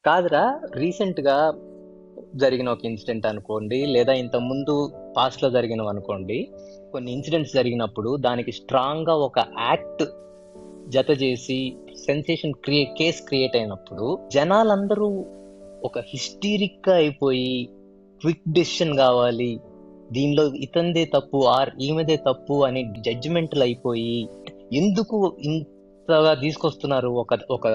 కాదురా, రీసెంట్ గా జరిగిన ఒక ఇన్సిడెంట్ అనుకోండి, లేదా ఇంత ముందు పాస్ట్ లో జరిగినవి అనుకోండి. కొన్ని ఇన్సిడెంట్స్ జరిగినప్పుడు దానికి స్ట్రాంగ్ గా ఒక యాక్ట్ జత చేసి సెన్సేషన్ కేస్ క్రియేట్ అయినప్పుడు జనాలందరూ ఒక హిస్టీరిక్ గా అయిపోయి క్విక్ డెసిషన్ కావాలి, దీనిలో ఇతందే తప్పు ఆర్ ఈమెదే తప్పు అని జడ్జిమెంటల్ అయిపోయి ఎందుకు ఇంతగా తీసుకొస్తున్నారు. ఒక ఒక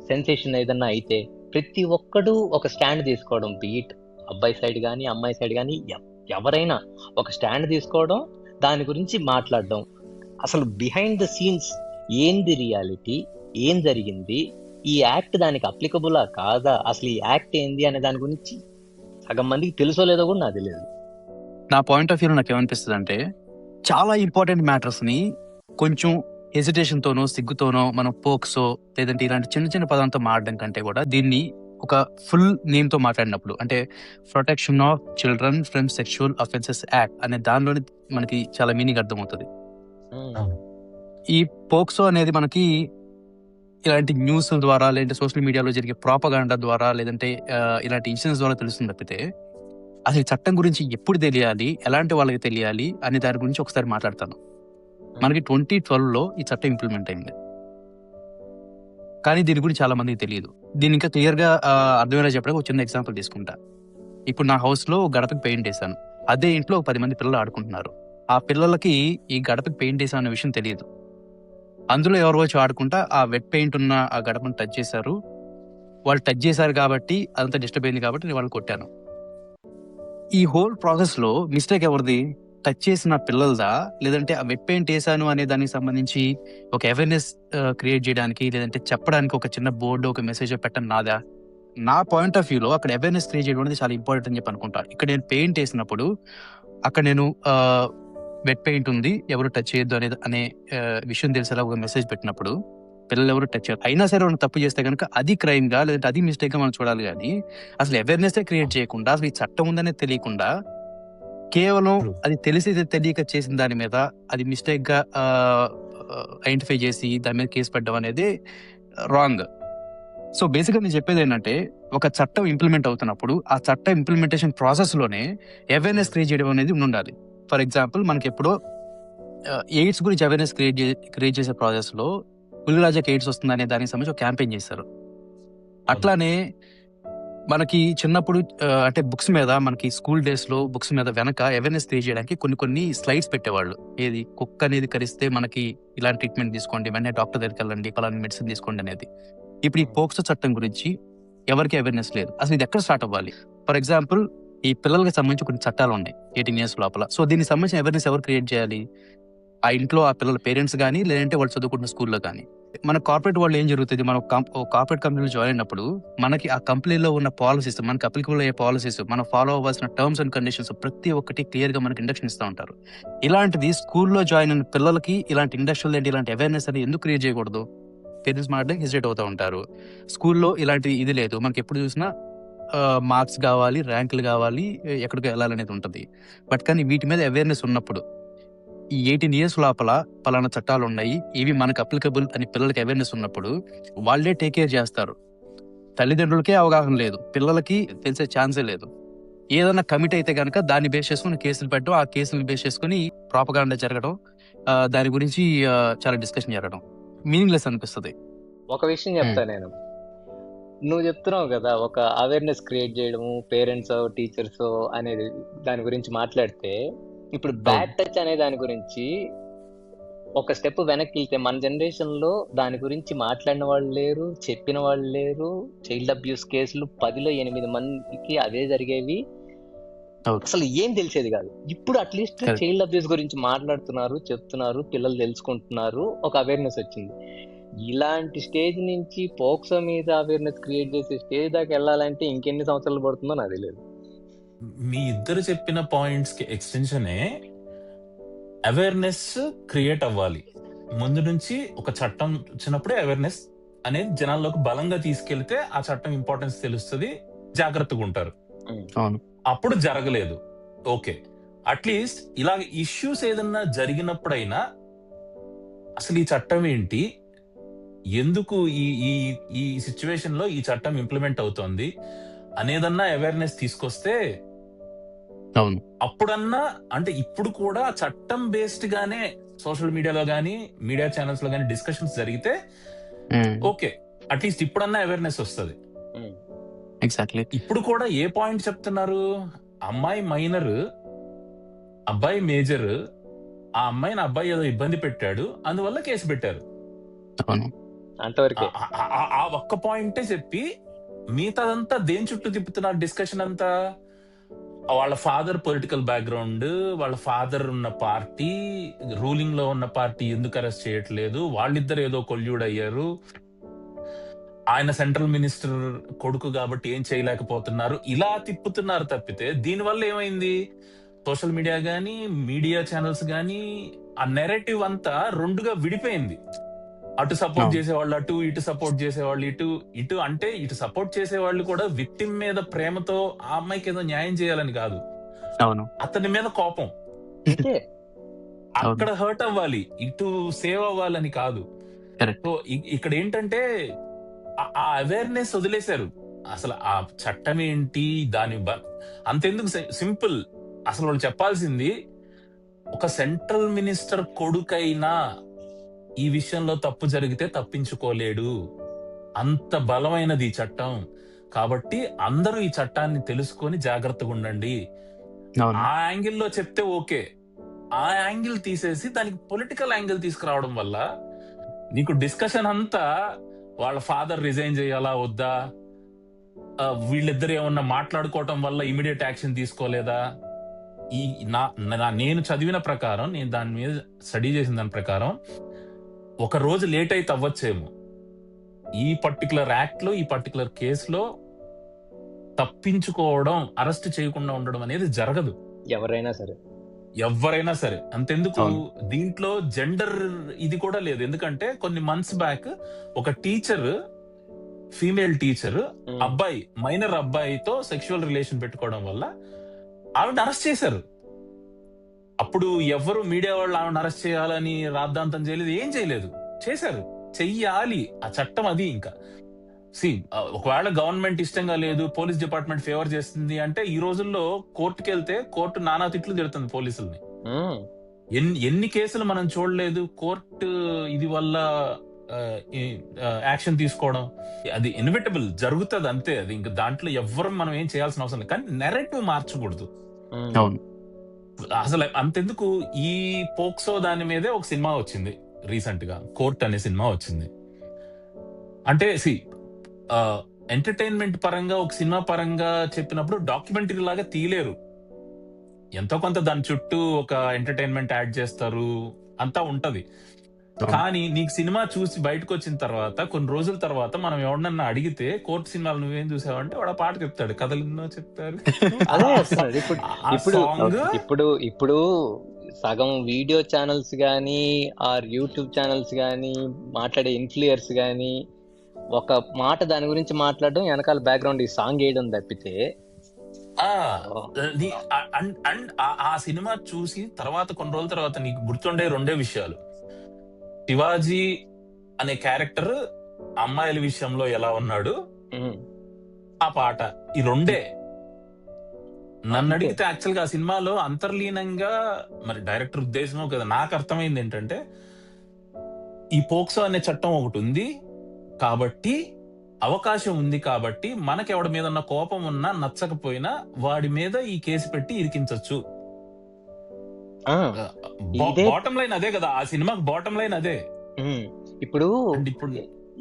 సెన్సేషన్ ఏదన్నా అయితే ప్రతి ఒక్కడు ఒక స్టాండ్ తీసుకోవడం, బీట్ అబ్బాయి సైడ్ కానీ అమ్మాయి సైడ్ కానీ ఎవరైనా ఒక స్టాండ్ తీసుకోవడం, దాని గురించి మాట్లాడడం. అసలు బిహైండ్ ద సీన్స్ ఏంది రియాలిటీ, ఏం జరిగింది, ఈ యాక్ట్ దానికి అప్లికబులా కాదా, అసలు ఈ యాక్ట్ ఏంది అనే దాని గురించి సగం మందికి తెలుసో లేదో కూడా నాకు తెలియదు. నా పాయింట్ ఆఫ్ వ్యూ నాకు ఏమనిపిస్తుంది అంటే, చాలా ఇంపార్టెంట్ మ్యాటర్స్ ని కొంచెం హెసిటేషన్ తోనో సిగ్గుతోనో మనం పోక్సో లేదంటే ఇలాంటి చిన్న చిన్న పదంతో మాట్లాడడం కంటే కూడా దీన్ని ఒక ఫుల్ నేమ్ తో మాట్లాడినప్పుడు, అంటే protection of children from sexual offences act అనే దానిలోని మనకి చాలా మీనింగ్ అర్థమవుతుంది. ఈ పోక్సో అనేది మనకి ఇలాంటి న్యూస్ ద్వారా లేదంటే సోషల్ మీడియాలో జరిగే ప్రాపగాండా ద్వారా లేదంటే ఇలాంటి ఇన్సిడెంట్స్ ద్వారా తెలుస్తుంది తప్పితే అసలు చట్టం గురించి ఎప్పుడు తెలియాలి, ఎలాంటి వాళ్ళకి తెలియాలి అనే దాని గురించి ఒకసారి మాట్లాడతాను. మనకి 2012లో ఈ చట్టం ఇంప్లిమెంట్ అయింది, కానీ దీని గురించి చాలా మందికి తెలియదు. దీని ఇంకా క్లియర్ గా అర్థమయ్యేలా చెప్పడానికి ఒక చిన్న ఎగ్జాంపుల్ తీసుకుంటా. ఇప్పుడు నా హౌస్ లో గడపకి పెయింట్ వేసాను, అదే ఇంట్లో 10 మంది పిల్లలు ఆడుకుంటున్నారు. ఆ పిల్లలకి ఈ గడపకి పెయింట్ వేసాను అనే విషయం తెలియదు. అందులో ఎవరు వచ్చి ఆడుకుంటా ఆ వెట్ పెయింట్ ఉన్న ఆ గడపను టచ్ చేశారు. వాళ్ళు టచ్ చేశారు కాబట్టి అదంతా డిస్టర్బ్ అయింది కాబట్టి నేను వాళ్ళని కొట్టాను. ఈ హోల్ ప్రాసెస్ లో మిస్టేక్ ఎవరిది? టచ్ చేసిన పిల్లలదా, లేదంటే ఆ వెట్ పెయింట్ వేసాను అనే దానికి సంబంధించి ఒక అవేర్నెస్ క్రియేట్ చేయడానికి లేదంటే చెప్పడానికి ఒక చిన్న బోర్డు ఒక మెసేజ్ పెట్టడం నాదా? నా పాయింట్ ఆఫ్ వ్యూలో అక్కడ అవేర్నెస్ క్రియేట్ చేయడం అనేది చాలా ఇంపార్టెంట్ అని చెప్పి అనుకుంటాను. ఇక్కడ నేను పెయింట్ వేసినప్పుడు అక్కడ నేను వెట్ పెయింట్ ఉంది, ఎవరు టచ్ చేయొద్దు అనే విషయం తెలిసేలా ఒక మెసేజ్ పెట్టినప్పుడు పిల్లలు ఎవరు టచ్ చేయరు. అయినా సరే వాళ్ళు తప్పు చేస్తే కనుక అది క్రైమ్ గా లేదంటే అది మిస్టేక్ గా మనం చూడాలి. కానీ అసలు అవేర్నెస్ క్రియేట్ చేయకుండా, అసలు ఈ చట్టం ఉందనే తెలియకుండా కేవలం అది తెలిసి తెలియక చేసిన దాని మీద అది మిస్టేక్ గా ఐడెంటిఫై చేసి దాని మీద కేసు పెట్టడం అనేది రాంగ్. సో బేసిక్గా నేను చెప్పేది ఏంటంటే, ఒక చట్టం ఇంప్లిమెంట్ అవుతున్నప్పుడు ఆ చట్టం ఇంప్లిమెంటేషన్ ప్రాసెస్ లోనే అవేర్నెస్ క్రియేట్ చేయడం అనేది ఉండాలి. ఫర్ ఎగ్జాంపుల్ మనకి ఎప్పుడో ఎయిడ్స్ గురించి అవేర్నెస్ క్రియేట్ చేసే ప్రాసెస్ లో పులిరాజాకి ఎయిడ్స్ వస్తుంది అనే దానికి సంబంధించి ఒక క్యాంపెయిన్ చేశారు. అట్లానే మనకి చిన్నప్పుడు అంటే బుక్స్ మీద మనకి స్కూల్ డేస్ లో బుక్స్ మీద వెనక అవేర్నెస్ క్రియేట్ చేయడానికి కొన్ని స్లైడ్స్ పెట్టేవాళ్ళు. ఏది కుక్క అనేది కరిస్తే మనకి ఇలాంటి ట్రీట్మెంట్ తీసుకోండి, వెంటనే డాక్టర్ దగ్గరికి వెళ్ళండి, పలానా మెడిసిన్ తీసుకోండి అనేది. ఇప్పుడు ఈ పోక్సో చట్టం గురించి ఎవరికి అవేర్నెస్ లేదు. అసలు ఇది ఎక్కడ స్టార్ట్ అవ్వాలి? ఫర్ ఎగ్జాంపుల్ ఈ పిల్లలకి సంబంధించి కొన్ని చట్టాలు ఉన్నాయి 18 years లోపల. సో దీనికి సంబంధించిన అవేర్నెస్ ఎవరు క్రియేట్ చేయాలి? ఆ ఇంట్లో ఆ పిల్లల పేరెంట్స్ కానీ లేదంటే వాళ్ళు చదువుకుంటున్న స్కూల్లో కానీ. మన కార్పొరేట్ వాళ్ళు ఏం జరుగుతుంది, మనం కార్పొరేట్ కంపెనీలో జాయిన్ అయినప్పుడు మనకి ఆ కంపెనీలో ఉన్న పాలసీస్, మనకి అప్లికబుల్ అయ్యే పాలసీస్, మనం ఫాలో అవ్వాల్సిన టర్మ్స్ అండ్ కండిషన్స్ ప్రతి ఒక్కటి క్లియర్ గా మనకి ఇండక్షన్ ఇస్తూ ఉంటారు. ఇలాంటిది స్కూల్లో జాయిన్ అయిన పిల్లలకి ఇలాంటి ఇండక్షన్ ఏంటి, ఇలాంటి అవేర్నెస్ అనేది ఎందుకు క్రియేట్ చేయకూడదు? పేరెంట్స్ మాట్లాడడానికి హెసిటేట్ అవుతూ ఉంటారు. స్కూల్లో ఇలాంటి ఇది లేదు, మనకి ఎప్పుడు చూసినా మార్క్స్ కావాలి, ర్యాంకులు కావాలి, ఎక్కడికి వెళ్ళాలనేది ఉంటుంది. బట్ కానీ వీటి మీద అవేర్నెస్ ఉన్నప్పుడు ఈ 18 years లోపల పలానా చట్టాలు ఉన్నాయి, ఇవి మనకు అప్లికబుల్ అని పిల్లలకి అవేర్నెస్ ఉన్నప్పుడు వాళ్ళే టేక్ కేర్ చేస్తారు. తల్లిదండ్రులకే అవగాహన లేదు, పిల్లలకి తెలిసే ఛాన్సే లేదు. ఏదైనా కమిట్ అయితే కనుక దాన్ని బేస్ చేసుకుని కేసులు పెట్టడం, ఆ కేసులు బేస్ చేసుకుని ప్రాపగాండా జరగడం, దాని గురించి చాలా డిస్కషన్ జరగడం మీనింగ్లెస్ అనిపిస్తుంది. ఒక విషయం చెప్తా నేను, నువ్వు చెప్తున్నావు కదా ఒక అవేర్నెస్ క్రియేట్ చేయడము, పేరెంట్స్ టీచర్స్ అనేది దాని గురించి మాట్లాడితే, ఇప్పుడు బ్యాడ్ టచ్ అనే దాని గురించి ఒక స్టెప్ వెనక్కి వెళ్తే మన జనరేషన్ లో దాని గురించి మాట్లాడిన వాళ్ళు లేరు, చెప్పిన వాళ్ళు లేరు. చైల్డ్ అబ్యూస్ కేసులు 10లో 8 మందికి అదే జరిగేవి, అసలు ఏం తెలిసేది కాదు. ఇప్పుడు అట్లీస్ట్ చైల్డ్ అబ్యూస్ గురించి మాట్లాడుతున్నారు, చెప్తున్నారు, పిల్లలు తెలుసుకుంటున్నారు, ఒక అవేర్నెస్ వచ్చింది. ఇలాంటి స్టేజ్ నుంచి పోక్సో మీద అవేర్నెస్ క్రియేట్ చేసే స్టేజ్ దాకా వెళ్ళాలంటే ఇంకెన్ని సంవత్సరాలు పడుతుందో నాకు తెలియదు. మీ ఇద్దరు చెప్పిన పాయింట్స్ కి ఎక్స్టెన్షనే అవేర్నెస్ క్రియేట్ అవ్వాలి. ముందు నుంచి ఒక చట్టం వచ్చినప్పుడే అవేర్నెస్ అనేది జనాల్లోకి బలంగా తీసుకెళ్తే ఆ చట్టం ఇంపార్టెన్స్ తెలుస్తుంది, జాగ్రత్తగా ఉంటారు. అప్పుడు జరగలేదు, ఓకే. అట్లీస్ట్ ఇలా ఇష్యూస్ ఏదన్నా జరిగినప్పుడైనా అసలు ఈ చట్టం ఏంటి, ఎందుకు ఈ ఈ ఈ సిచ్యువేషన్ లో ఈ చట్టం ఇంప్లిమెంట్ అవుతోంది అనేదన్నా అవేర్నెస్ తీసుకొస్తే అవును. అప్పుడన్నా, అంటే ఇప్పుడు కూడా చట్టం బేస్డ్ గానే సోషల్ మీడియాలో గానీ మీడియా ఛానల్స్ లో గానీ డిస్కషన్స్ జరిగితే ఓకే, అట్లీస్ట్ ఇప్పుడన్నా అవేర్నెస్ వస్తుంది. ఎగ్జాక్ట్లీ. ఇప్పుడు కూడా ఏ పాయింట్ చెప్తున్నారు? అమ్మాయి మైనర్, అబ్బాయి మేజర్, ఆ అమ్మాయిని అబ్బాయి ఏదో ఇబ్బంది పెట్టాడు, అందువల్ల కేసు పెట్టారు. అవును. అంతవరకే. ఆ ఒక్క పాయింటే చెప్పి మిగతాదంతా దేని చుట్టూ తిప్పుతున్నారు డిస్కషన్ అంతా? వాళ్ళ ఫాదర్ పొలిటికల్ బ్యాక్గ్రౌండ్, వాళ్ళ ఫాదర్ ఉన్న పార్టీ, రూలింగ్ లో ఉన్న పార్టీ ఎందుకు అరెస్ట్ చేయట్లేదు, వాళ్ళిద్దరు ఏదో కొల్యూడ్ అయ్యారు, ఆయన సెంట్రల్ మినిస్టర్ కొడుకు కాబట్టి ఏం చేయలేకపోతున్నారు, ఇలా తిప్పుతున్నారు తప్పితే దీనివల్ల ఏమైంది? సోషల్ మీడియా గానీ మీడియా ఛానల్స్ గానీ ఆ నెరేటివ్ అంతా రెండుగా విడిపోయింది. అటు సపోర్ట్ అవును. చేసేవాళ్ళు అటు, ఇటు సపోర్ట్ చేసేవాళ్ళు ఇటు. ఇటు అంటే ఇటు సపోర్ట్ చేసేవాళ్ళు కూడా విక్టిమ్ మీద ప్రేమతో ఆ అమ్మాయికి ఏదో న్యాయం చేయాలని కాదు, అవును. అతని మీద కోపం, అంతే. అక్కడ హర్ట్ అవ్వాలి, ఇటు సేవ్ అవ్వాలని కాదు. కరెక్ట్. సో ఇక్కడ ఏంటంటే ఆ అవేర్నెస్ వదిలేశారు. అసలు ఆ చట్టం ఏంటి, దాని అంతెందుకు, సింపుల్. అసలు వాళ్ళు చెప్పాల్సింది, ఒక సెంట్రల్ మినిస్టర్ కొడుకైనా ఈ విషయంలో తప్పు జరిగితే తప్పించుకోలేడు, అంత బలమైనది ఈ చట్టం. కాబట్టి అందరూ ఈ చట్టాన్ని తెలుసుకొని జాగ్రత్తగా ఉండండి. అవును. ఆ యాంగిల్లో చెప్తే ఓకే. ఆ యాంగిల్ తీసేసి దానికి పొలిటికల్ యాంగిల్ తీసుకురావడం వల్ల నీకు డిస్కషన్ అంతా వాళ్ళ ఫాదర్ రిజైన్ చేయాలా వద్దా, వీళ్ళిద్దరు ఏమన్నా మాట్లాడుకోవటం వల్ల ఇమీడియట్ యాక్షన్ తీసుకోలేదా, ఈ నేను చదివిన ప్రకారం, నేను దాని మీద స్టడీ చేసిన దాని ప్రకారం ఒక రోజు లేట్ అయితే అవ్వచ్చేమో, ఈ పర్టికులర్ యాక్ట్ లో ఈ పర్టికులర్ కేసులో తప్పించుకోవడం, అరెస్ట్ చేయకుండా ఉండడం అనేది జరగదు ఎవరైనా సరే. ఎవరైనా సరే. అంతెందుకు, అవును. దీంట్లో జెండర్ ఇది కూడా లేదు. ఎందుకంటే కొన్ని మంత్స్ బ్యాక్ ఒక టీచర్, ఫీమేల్ టీచర్ అబ్బాయి, మైనర్ అబ్బాయితో సెక్షువల్ రిలేషన్ పెట్టుకోవడం వల్ల ఆవిడ అరెస్ట్ చేశారు. అప్పుడు ఎవరు మీడియా వాళ్ళు ఆవిడ అరెస్ట్ చేయాలని రాద్ధాంతం చేయలేదు, ఏం చేయలేదు, చేశారు. చెయ్యాలి, ఆ చట్టం అది. ఇంకా ఒకవేళ గవర్నమెంట్ ఇష్టంగా లేదు, పోలీస్ డిపార్ట్మెంట్ ఫేవర్ చేస్తుంది అంటే, ఈ రోజుల్లో కోర్టుకి వెళ్తే కోర్టు నానా తిట్లు తిడుతుంది పోలీసుల్ని. ఎన్ని కేసులు మనం చూడలేదు కోర్టు ఇది వల్ల యాక్షన్ తీసుకోవడం. అది ఇన్విటబుల్, జరుగుతుంది అంతే. అది ఇంకా దాంట్లో ఎవ్వరు మనం ఏం చేయాల్సిన అవసరం లేదు. కానీ నెరేటివ్ మార్చకూడదు. అవును. అసలు అంతెందుకు, ఈ పోక్సో దాని మీదే ఒక సినిమా వచ్చింది రీసెంట్ గా, కోర్ట్ అనే సినిమా వచ్చింది. అంటే ఎంటర్టైన్మెంట్ పరంగా, ఒక సినిమా పరంగా చెప్పినప్పుడు డాక్యుమెంటరీ లాగా తీయలేరు. ఎంతో కొంత దాని చుట్టూ ఒక ఎంటర్టైన్మెంట్ యాడ్ చేస్తారు, అంతా ఉంటది. కానీ నీకు సినిమా చూసి బయటకు వచ్చిన తర్వాత కొన్ని రోజుల తర్వాత మనం ఎవడన్నా అడిగితే, కోర్టు సినిమాలు నువ్వేం చూసావంటే వాడు పాట చెప్తాడు, కథలు ఎన్నో చెప్తారు. అదే వస్తున్నది ఇప్పుడు సగం వీడియో ఛానల్స్ కానీ ఆర్ యూట్యూబ్ ఛానల్స్ కానీ మాట్లాడే ఇన్ఫ్లుయర్స్ కానీ ఒక మాట దాని గురించి మాట్లాడడం, వెనకాల బ్యాక్గ్రౌండ్ ఈ సాంగ్ వేయడం తప్పితే, ఆ సినిమా చూసి తర్వాత కొన్ని రోజుల తర్వాత నీకు గుర్తుండే రెండే విషయాలు. శివాజీ అనే క్యారెక్టర్ అమ్మాయిల విషయంలో ఎలా ఉన్నాడు, ఆ పాట, ఈ రెండే. నన్ను అడిగితే యాక్చువల్ గా ఆ సినిమాలో అంతర్లీనంగా, మరి డైరెక్టర్ ఉద్దేశమో కదా, నాకు అర్థమైంది ఏంటంటే, ఈ పోక్సో అనే చట్టం ఒకటి ఉంది కాబట్టి, అవకాశం ఉంది కాబట్టి, మనకెవడి మీద కోపం ఉన్నా నచ్చకపోయినా వాడి మీద ఈ కేసు పెట్టి ఇరికించవచ్చు. బాటం లైన్ అదే కదా, ఆ సినిమాకి బాటం లైన్ అదే. ఇప్పుడు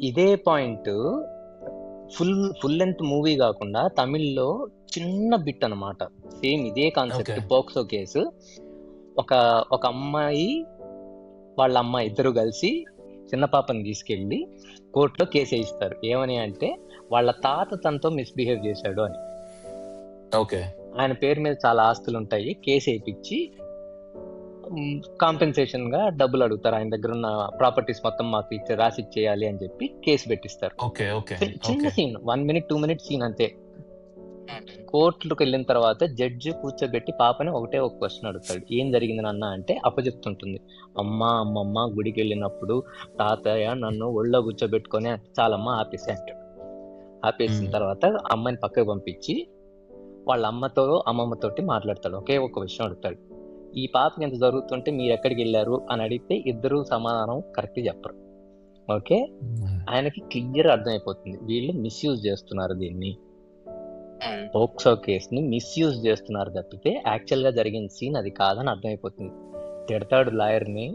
ఇదే పాయింట్ ఫుల్ లెంత్ మూవీ కాకుండా తమిళ్లో చిన్న బిట్ అన్నమాట, సేమ్ ఇదే కాన్సెప్ట్, పోక్సో కేసు. ఒక అమ్మాయి వాళ్ళ అమ్మ ఇద్దరు కలిసి చిన్న పాపని తీసుకెళ్లి కోర్టులో కేసు వేయిస్తారు. ఏమని అంటే, వాళ్ళ తాత తనతో మిస్బిహేవ్ చేశాడు అని. ఆయన పేరు మీద చాలా ఆస్తులు ఉంటాయి, కేసు వేయించి కాంపెన్సేషన్ గా డబ్బులు అడుగుతారు, ఆయన దగ్గర ఉన్న ప్రాపర్టీస్ మొత్తం మాకు రాసి ఇచ్చేయాలి అని చెప్పి కేసు పెట్టిస్తారు. చిన్న సీన్, 1 minute 2 minutes సీన్ అంతే. కోర్టులకు వెళ్ళిన తర్వాత జడ్జి కూర్చోబెట్టి పాపని ఒకటే ఒక క్వశ్చన్ అడుగుతాడు, ఏం జరిగింది నాన్న అంటే అప్పచెప్తుంటుంది. అమ్మమ్మ గుడికి వెళ్ళినప్పుడు తాతయ్య నన్ను ఒళ్ళో కూర్చోబెట్టుకొని చాలమ్మా ఆపేసి అంటాడు. ఆపేసిన తర్వాత అమ్మాయిని పక్కకు పంపించి వాళ్ళ అమ్మమ్మతోటి మాట్లాడతాడు. ఒకే ఒక విషయం అడుగుతాడు, ఈ పాపకి ఎంత జరుగుతుంటే మీరు ఎక్కడికి వెళ్ళారు అని అడిగితే ఇద్దరు సమాధానం కరెక్ట్ చెప్పరు. ఓకే, ఆయనకి క్లియర్ అర్థమైపోతుంది వీళ్ళు మిస్యూజ్ చేస్తున్నారు, దీన్ని పోక్సో కేసుని మిస్యూజ్ చేస్తున్నారు తప్పితే యాక్చువల్ గా జరిగిన సీన్ అది కాదని అర్థమైపోతుంది. తిడతాడు లాయర్ని,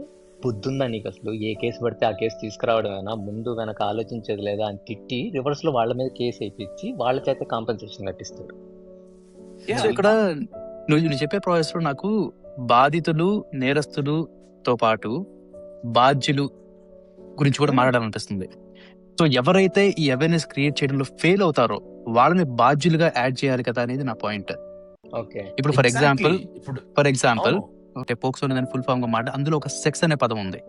బుద్ధుందా నీకు అసలు, ఏ కేసు పడితే ఆ కేసు తీసుకురావడమేనా, ముందు వెనక ఆలోచించేది లేదా అని తిట్టి రివర్స్ లో వాళ్ళ మీద కేసు వేయించి వాళ్ళ చేత కాంపెన్సేషన్ కట్టిస్తాడు. సో ఇక్కడ నువ్వు చెప్పే ప్రాసెస్ లో నాకు బాధితులు నేరస్తులుతో పాటు బాధ్యులు గురించి కూడా మాట్లాడాలనిపిస్తుంది. సో ఎవరైతే ఈ అవేర్నెస్ క్రియేట్ చేయడంలో ఫెయిల్ అవుతారో వాళ్ళని బాధ్యులుగా యాడ్ చేయాలి కదా అనేది నా పాయింట్. ఓకే, ఇప్పుడు ఫర్ ఎగ్జాంపుల్ అంటే పోక్సో అనేది ఫుల్ ఫామ్ గా మాట, అందులో ఒక సెక్స్ అనే పదం ఉంది,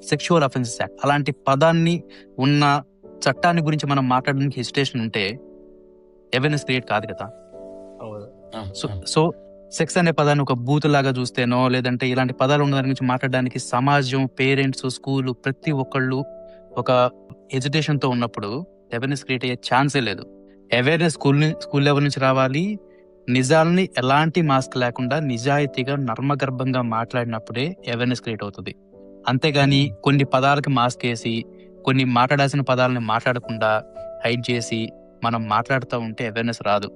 సెక్షువల్ అఫెన్సెస్ యాక్ట్. అలాంటి పదాన్ని ఉన్న చట్టాన్ని గురించి మనం మాట్లాడడానికి హెసిటేషన్ ఉంటే అవేర్నెస్ క్రియేట్ కాదు కదా. సో సెక్స్ అనే పదాన్ని ఒక బూత్ లాగా చూస్తేనో, లేదంటే ఇలాంటి పదాలు ఉన్న దాని గురించి మాట్లాడడానికి సమాజం, పేరెంట్స్, స్కూల్ ప్రతి ఒక్కళ్ళు ఒక హెజిటేషన్ తో ఉన్నప్పుడు అవేర్నెస్ క్రియేట్ అయ్యే ఛాన్సే లేదు. అవేర్నెస్ స్కూల్ లెవెల్ నుంచి రావాలి. నిజాలని ఎలాంటి మాస్క్ లేకుండా నిజాయితీగా నర్మగర్భంగా మాట్లాడినప్పుడే అవేర్నెస్ క్రియేట్ అవుతుంది. అంతేగాని కొన్ని పదాలకి మాస్క్ వేసి కొన్ని మాట్లాడాల్సిన పదాలని మాట్లాడకుండా హైడ్ చేసి మనం మాట్లాడుతూ ఉంటే అవేర్నెస్ రాదు.